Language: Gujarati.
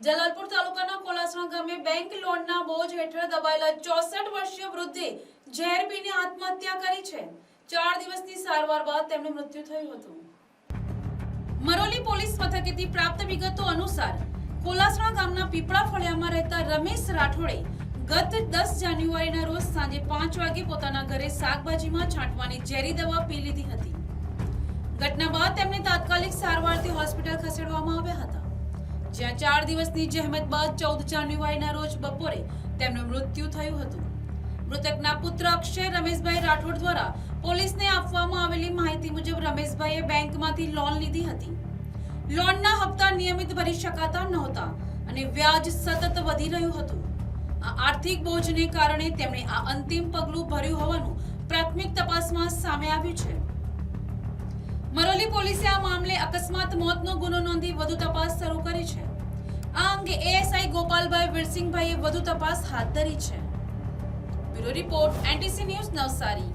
જલાલપુર તાલુકાના કોલાસણા ગામે બેંક લોનના બોજ હેઠળ દબાયેલા 64 વર્ષીય વૃદ્ધે ઝેર પીને આત્મહત્યા કરી છે। 4 દિવસની સારવાર બાદ તેમનું મૃત્યુ થયું હતું। મરોલી પોલીસ મથકેથી પ્રાપ્ત વિગતો અનુસાર કોલાસણા ગામના પીપળા ફળિયામાં રહેતા રમેશ રાઠોડે ગત 10 જાન્યુઆરીના રોજ સાંજે 5 વાગે પોતાના ઘરે શાકભાજીમાં છાંટવાની ઝેરી દવા પી લીધી હતી। ઘટના બાદ તેમને તાત્કાલિક સારવારથી હોસ્પિટલ ખસેડવામાં આવ્યા હતા, જ્યાં 4 દિવસની જહેમત બાદ 14 જાન્યુઆરીના રોજ બપોરે તેમનું મૃત્યુ થયું હતું। મૃતકના પુત્ર અક્ષય રમેશભાઈ રાઠોડ દ્વારા પોલીસને આપવામાં આવેલી માહિતી મુજબ રમેશભાઈએ બેંકમાંથી લોન લીધી હતી। લોનના હપ્તા નિયમિત ભરી શકાતા નહોતા અને વ્યાજ સતત વધી રહ્યું હતું। આ આર્થિક બોજને કારણે તેમણે આ અંતિમ પગલું ભર્યું હોવાનું પ્રાથમિક તપાસમાં સામે આવ્યું છે। મરોલી પોલીસે આ મામલે અકસ્માત મોતનો ગુનો નોંધી વધુ તપાસ શરૂ કરી છે। આ અંગે એએસઆઈ ગોપાલભાઈ વીરસિંહભાઈએ વધુ તપાસ હાથ ધરી છે। Bureau report, NTC news, Navsari.